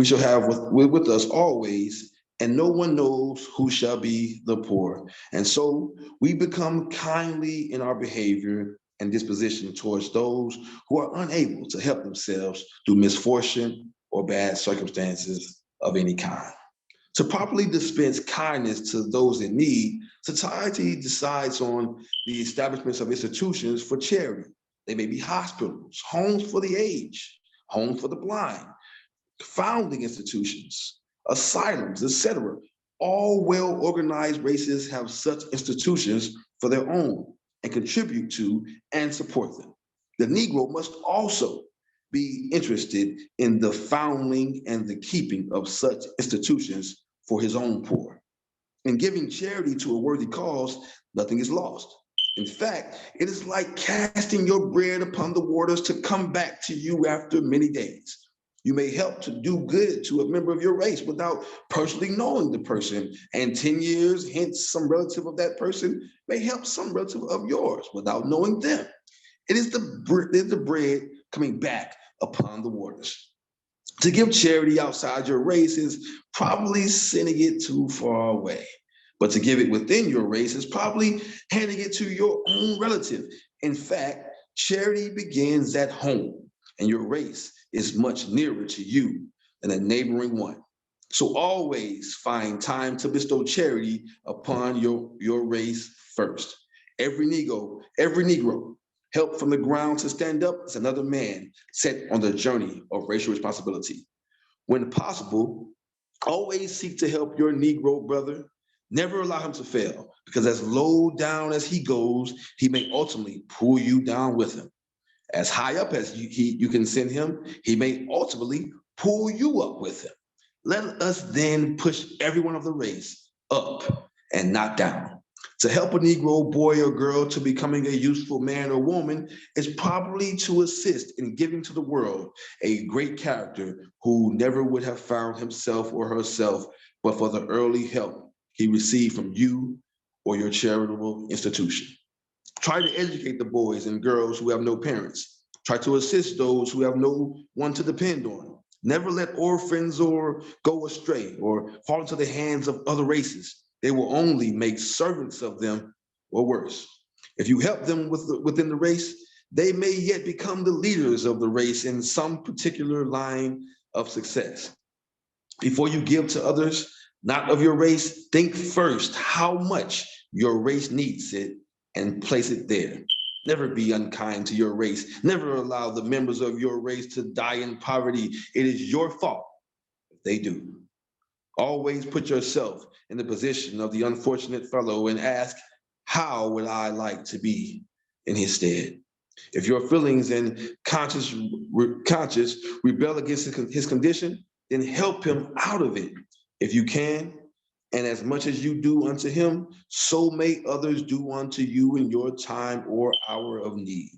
Speaker 5: shall have with us always, and no one knows who shall be the poor. And so we become kindly in our behavior and disposition towards those who are unable to help themselves through misfortune or bad circumstances of any kind. To properly dispense kindness to those in need, society decides on the establishments of institutions for charity. They may be hospitals, homes for the aged, homes for the blind, founding institutions, asylums, etc. All well-organized races have such institutions for their own and contribute to and support them. The Negro must also be interested in the founding and the keeping of such institutions for his own poor. In giving charity to a worthy cause, nothing is lost. In fact, it is like casting your bread upon the waters to come back to you after many days. You may help to do good to a member of your race without personally knowing the person, and 10 years, hence some relative of that person may help some relative of yours without knowing them. It is the bread coming back upon the waters. To give charity outside your race is probably sending it too far away. But to give it within your race is probably handing it to your own relative. In fact, charity begins at home, and your race is much nearer to you than a neighboring one. So always find time to bestow charity upon your race first. Every Negro helped from the ground to stand up is another man set on the journey of racial responsibility. When possible, always seek to help your Negro brother. Never allow him to fail, because as low down as he goes, he may ultimately pull you down with him. As high up as you can send him, he may ultimately pull you up with him. Let us then push everyone of the race up and not down. To help a Negro boy or girl to becoming a useful man or woman is probably to assist in giving to the world a great character who never would have found himself or herself but for the early help he received from you or your charitable institution. Try to educate the boys and girls who have no parents. Try to assist those who have no one to depend on. Never let orphans or go astray or fall into the hands of other races. They will only make servants of them or worse. If you help them within the race, they may yet become the leaders of the race in some particular line of success. Before you give to others not of your race, think first how much your race needs it and place it there. Never be unkind to your race. Never allow the members of your race to die in poverty. It is your fault if they do. Always put yourself in the position of the unfortunate fellow and ask, how would I like to be in his stead? If your feelings and conscience rebel against his condition, then help him out of it if you can. And as much as you do unto him, so may others do unto you in your time or hour of need.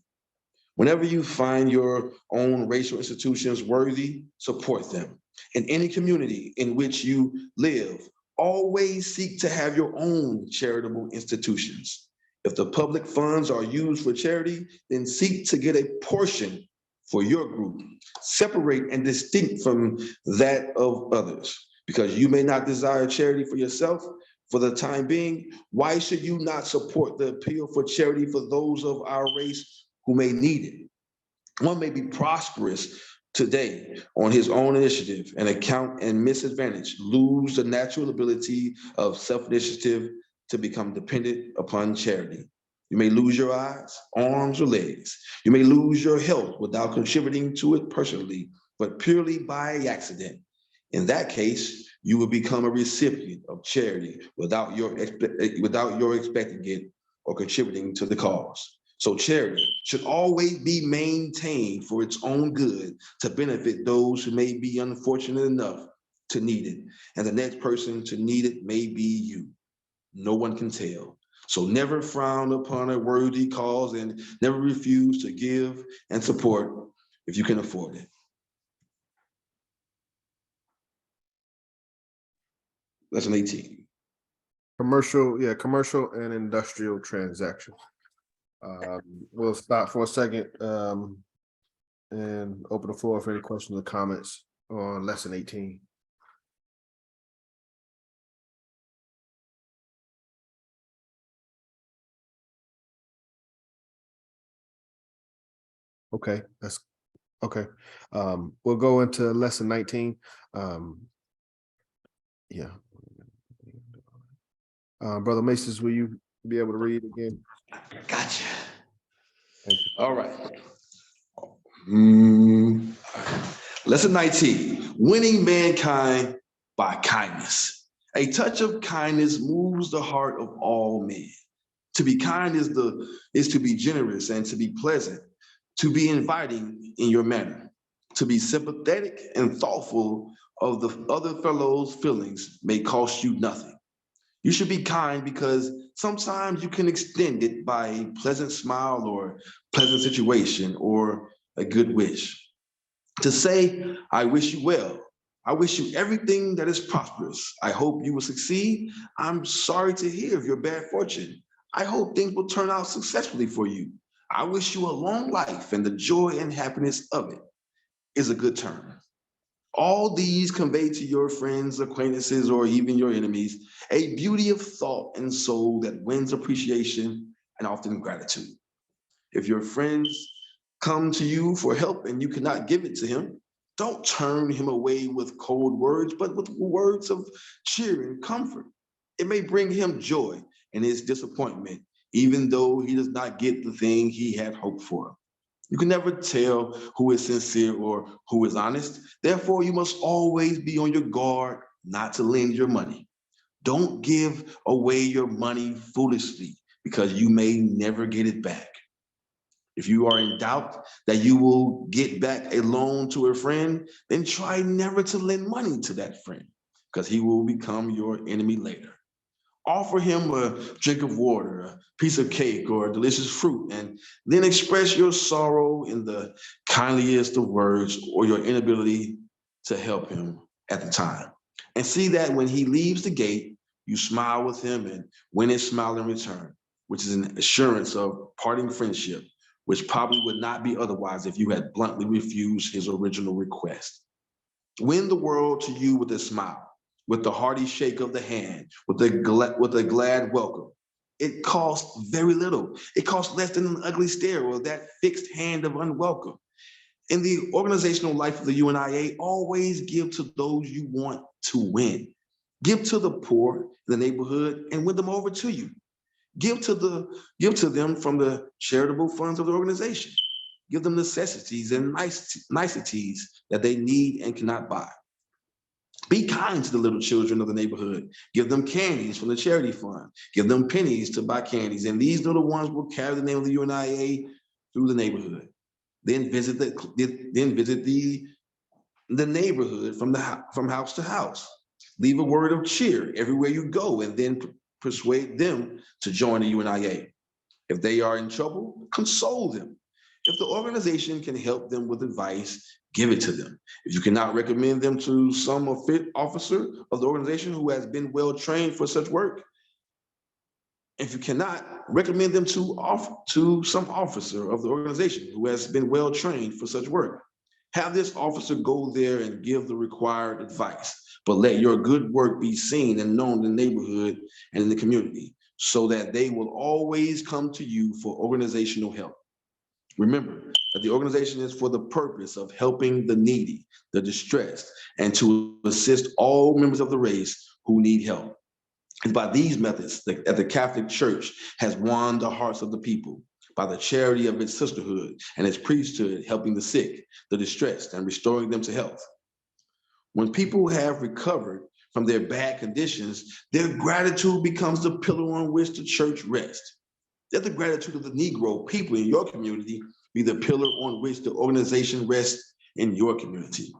Speaker 5: Whenever you find your own racial institutions worthy, support them. In any community in which you live, always seek to have your own charitable institutions. If the public funds are used for charity, then seek to get a portion for your group, separate and distinct from that of others. Because you may not desire charity for yourself for the time being, why should you not support the appeal for charity for those of our race who may need it? One may be prosperous today on his own initiative and account and misadvantage, lose the natural ability of self-initiative to become dependent upon charity. You may lose your eyes, arms, or legs. You may lose your health without contributing to it personally, but purely by accident. In that case, you will become a recipient of charity without your expecting it or contributing to the cause. So charity should always be maintained for its own good to benefit those who may be unfortunate enough to need it. And the next person to need it may be you. No one can tell. So never frown upon a worthy cause and never refuse to give and support if you can afford it. Lesson 18.
Speaker 1: Commercial and industrial transactions. We'll stop for a second and open the floor for any questions or comments on lesson 18. Okay, that's okay. We'll go into lesson 19. Brother Maces, will you be able to read again?
Speaker 5: Gotcha.
Speaker 1: Thank you.
Speaker 5: All right. Lesson 19, winning mankind by kindness. A touch of kindness moves the heart of all men. To be kind is to be generous and to be pleasant, to be inviting in your manner, to be sympathetic and thoughtful of the other fellow's feelings may cost you nothing. You should be kind because sometimes you can extend it by a pleasant smile or pleasant situation or a good wish. To say, I wish you well. I wish you everything that is prosperous. I hope you will succeed. I'm sorry to hear of your bad fortune. I hope things will turn out successfully for you. I wish you a long life and the joy and happiness of it is a good term. All these convey to your friends, acquaintances, or even your enemies a beauty of thought and soul that wins appreciation and often gratitude. If your friends come to you for help and you cannot give it to him, don't turn him away with cold words, but with words of cheer and comfort. It may bring him joy in his disappointment, even though he does not get the thing he had hoped for. You can never tell who is sincere or who is honest. Therefore, you must always be on your guard not to lend your money. Don't give away your money foolishly because you may never get it back. If you are in doubt that you will get back a loan to a friend, then try never to lend money to that friend because he will become your enemy later. Offer him a drink of water, a piece of cake, or a delicious fruit, and then express your sorrow in the kindliest of words or your inability to help him at the time. And see that when he leaves the gate, you smile with him and win his smile in return, which is an assurance of parting friendship, which probably would not be otherwise if you had bluntly refused his original request. Win the world to you with a smile, with the hearty shake of the hand, with a glad welcome. It costs very little. It costs less than an ugly stare or that fixed hand of unwelcome. In the organizational life of the UNIA, always give to those you want to win. Give to the poor in the neighborhood and win them over to you. Give to them from the charitable funds of the organization. Give them necessities and niceties that they need and cannot buy. Be kind to the little children of the neighborhood. Give them candies from the charity fund. Give them pennies to buy candies. And these little ones will carry the name of the UNIA through the neighborhood. Then visit the neighborhood from house to house. Leave a word of cheer everywhere you go, and then persuade them to join the UNIA. If they are in trouble, console them. If the organization can help them with advice, give it to them. If you cannot recommend them to some fit officer of the organization who has been well trained for such work, if you cannot, recommend them to some officer of the organization who has been well trained for such work. Have this officer go there and give the required advice, but let your good work be seen and known in the neighborhood and in the community, so that they will always come to you for organizational help. Remember that the organization is for the purpose of helping the needy, the distressed, and to assist all members of the race who need help. And by these methods that the Catholic Church has won the hearts of the people, by the charity of its sisterhood and its priesthood, helping the sick, the distressed, and restoring them to health. When people have recovered from their bad conditions, their gratitude becomes the pillar on which the church rests. Let the gratitude of the Negro people in your community be the pillar on which the organization rests in your community.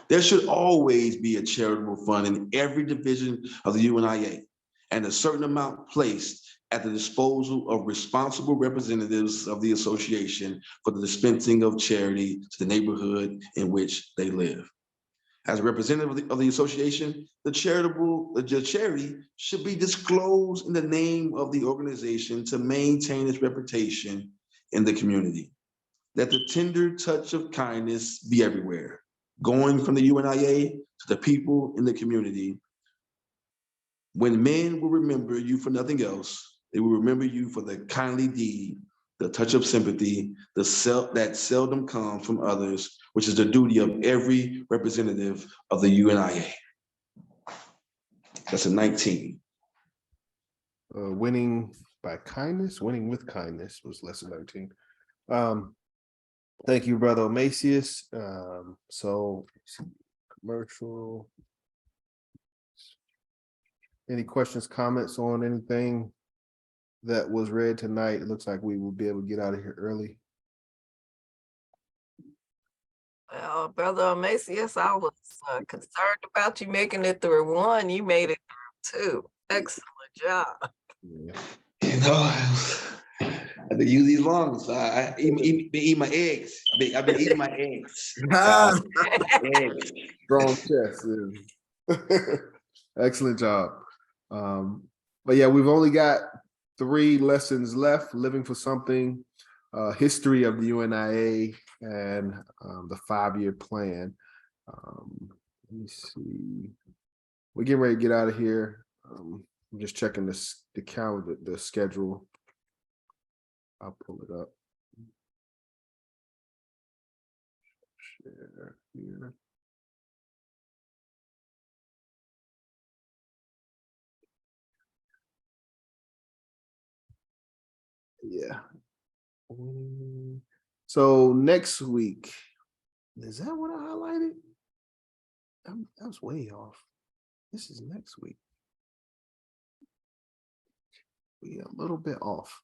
Speaker 5: There should always be a charitable fund in every division of the UNIA, and a certain amount placed at the disposal of responsible representatives of the association for the dispensing of charity to the neighborhood in which they live. As a representative of the association, the charity should be disclosed in the name of the organization to maintain its reputation in the community. Let the tender touch of kindness be everywhere, going from the UNIA to the people in the community. When men will remember you for nothing else, they will remember you for the kindly deed, the touch of sympathy, that seldom comes from others, which is the duty of every representative of the UNIA. That's a 19.
Speaker 1: Winning with kindness was lesson 19. Thank you, Brother Macias. So commercial. Any questions, comments on anything that was read tonight? It looks like we will be able to get out of here early.
Speaker 4: Well, Brother Macias, I was concerned about you making it through one. You made it through two. Excellent job.
Speaker 1: Yeah.
Speaker 5: You know, I've been using these lungs. I eat my eggs. I've been eating my eggs. Eggs.
Speaker 1: Strong chest. Yeah. Excellent job. But yeah, we've only got 3 lessons left: living for something, history of the UNIA, and the 5-year plan. Let me see. We're getting ready to get out of here. I'm just checking the calendar, the schedule. I'll pull it up. Share here. Yeah. So next week, is that what I highlighted? That was way off. This is next week. We a little bit off.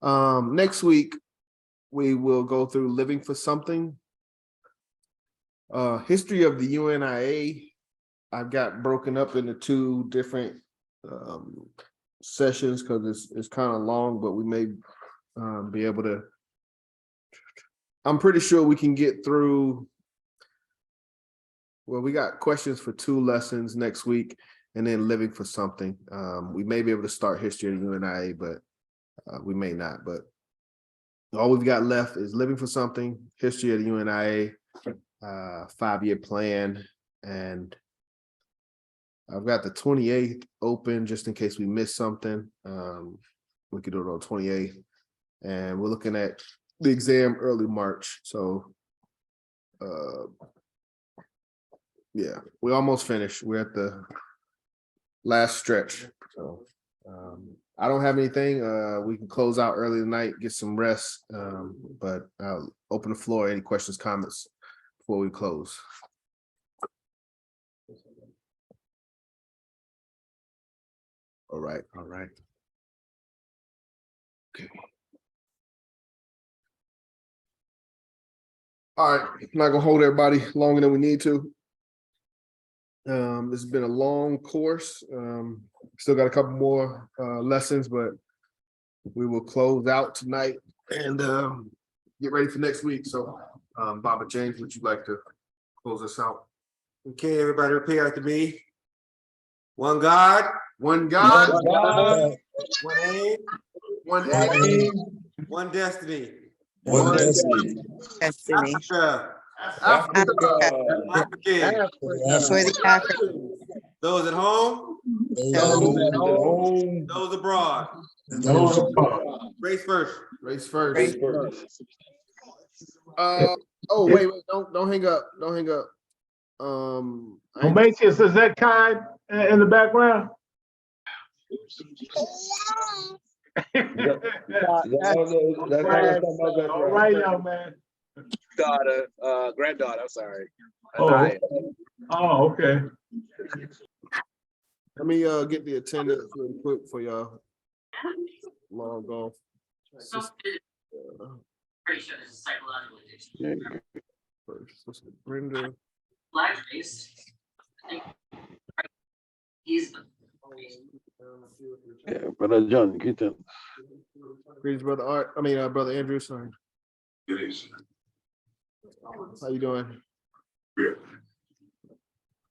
Speaker 1: Next week, we will go through living for something. History of the UNIA. I've got broken up into 2 different sessions because it's kind of long, but we may be able to. I'm pretty sure we can get through. Well, we got questions for 2 lessons next week, and then living for something. We may be able to start history of the UNIA, but we may not. But all we've got left is living for something, history of the UNIA, 5-year plan, and I've got the 28th open just in case we miss something. We could do it on 28th, and we're looking at the exam early March. So, yeah, we almost finished. We're at the last stretch. So, I don't have anything. We can close out early tonight, get some rest. But I'll open the floor. Any questions, comments before we close? All right. All right. Okay. All right. I'm not gonna hold everybody longer than we need to. This has been a long course. Still got a couple more lessons, but we will close out tonight and get ready for next week. So, Baba James, would you like to close us out?
Speaker 7: Okay, everybody repeat after me. One God,
Speaker 1: One God,
Speaker 7: one aim,
Speaker 1: one aim,
Speaker 7: one destiny.
Speaker 2: One destiny.
Speaker 8: Destiny
Speaker 7: Africa,
Speaker 1: Africa,
Speaker 7: African,
Speaker 8: for the African,
Speaker 7: those at home, those abroad. Race first.
Speaker 1: race first.
Speaker 8: Race
Speaker 1: Oh, wait, don't hang up. Don't hang up.
Speaker 6: Domitius, is that kind in the background? All right, young man.
Speaker 9: Granddaughter, I'm sorry.
Speaker 6: Oh, okay.
Speaker 1: Let me get the attendance real quick for y'all. Log off.
Speaker 10: Pretty sure this is psychological addiction.
Speaker 1: First, Sister Brenda.
Speaker 10: Black race. I think he's the
Speaker 9: Yeah, Brother John, get them.
Speaker 1: Greetings, brother Art. I mean, brother Andrew. Sorry.
Speaker 11: It is.
Speaker 1: How you doing?
Speaker 11: Good.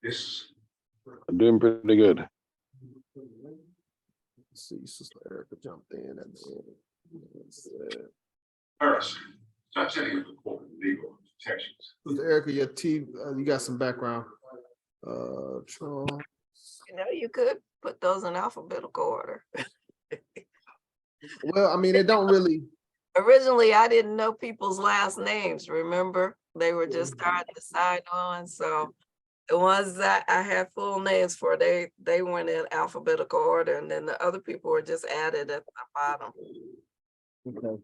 Speaker 11: Yes.
Speaker 9: I'm doing pretty good.
Speaker 1: Let's see, Sister Erica jumped in at the end.
Speaker 11: Harris, stop setting up the court legal protections.
Speaker 1: Sister Erica, your team, you got some background. Charles.
Speaker 4: You know, you could put those in alphabetical order.
Speaker 1: Well, I mean, it don't really.
Speaker 4: Originally, I didn't know people's last names, remember? They were just starting to sign on, so the ones that I had full names for, they went in alphabetical order, and then the other people were just added at the bottom.
Speaker 1: Okay.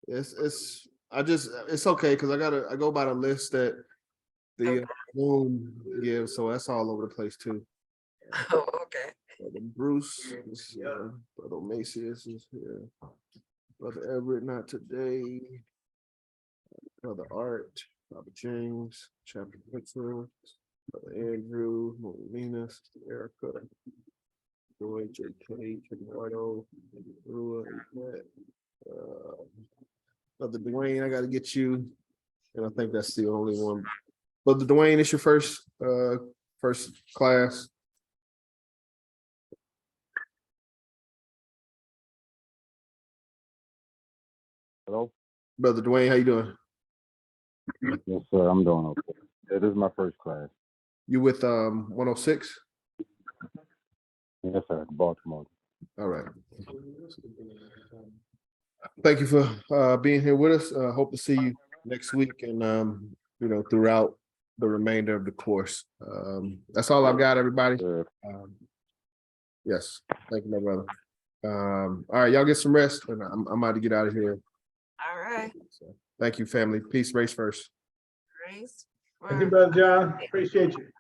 Speaker 1: It's okay, because I go by the list that the Zoom gives, so that's all over the place too.
Speaker 4: Oh, okay.
Speaker 1: Brother Bruce is here. Brother Macius is here. Brother Everett, not today. Brother Art, Robert James, Chapter Pixel, Brother Andrew, Molina, Sister Erica, Joy, JK, Eduardo, Rua, Brother Dwayne, I gotta get you. And I think that's the only one. Brother Dwayne, it's your first class.
Speaker 9: Hello?
Speaker 1: Brother Dwayne, how you doing?
Speaker 9: Yes, sir, I'm doing okay. It is my first class.
Speaker 1: You with 106?
Speaker 9: Yes, sir, Baltimore.
Speaker 1: All right. Thank you for being here with us. Hope to see you next week and throughout the remainder of the course. That's all I've got, everybody. Yes, thank you, my brother. All right, y'all get some rest, and I'm about to get out of here.
Speaker 4: All right.
Speaker 1: So, thank you, family. Peace, race first.
Speaker 4: Race
Speaker 6: Thank you, Brother John. Appreciate you.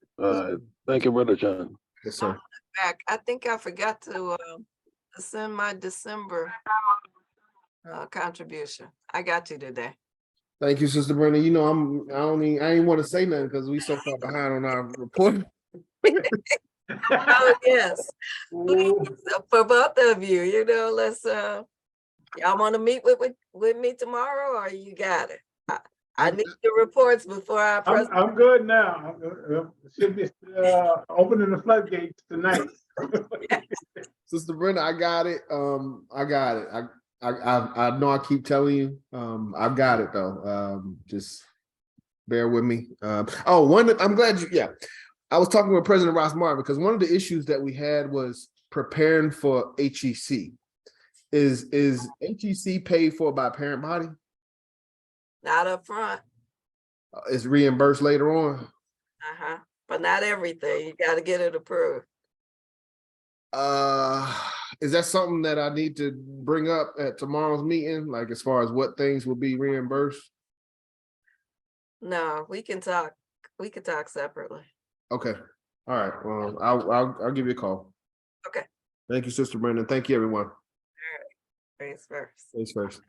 Speaker 9: Thank you, Brother John.
Speaker 1: Yes, sir.
Speaker 4: back. I think I forgot to send my December contribution. I got you today.
Speaker 1: Thank you, Sister Brenda. You know, I ain't want to say nothing because we so far behind on our report.
Speaker 4: Oh, yes. Please, for both of you, let's y'all want to meet with me tomorrow, or you got it? I need the reports before I present.
Speaker 6: I'm good now. Should be opening the floodgates tonight.
Speaker 1: Sister Brenda, I got it. I got it. I know I keep telling you. I've got it though. Just bear with me. I'm glad you. I was talking with President Ross Martin because one of the issues that we had was preparing for HEC. Is HEC paid for by parent body?
Speaker 4: Not up front.
Speaker 1: It's reimbursed later on.
Speaker 4: But not everything. You got to get it approved.
Speaker 1: Is that something that I need to bring up at tomorrow's meeting? Like as far as what things will be reimbursed?
Speaker 4: No, we can talk. We can talk separately.
Speaker 1: Okay. All right. Well, I'll give you a call.
Speaker 4: Okay.
Speaker 1: Thank you, Sister Brenda. Thank you, everyone.
Speaker 4: Face first.
Speaker 1: Thanks first.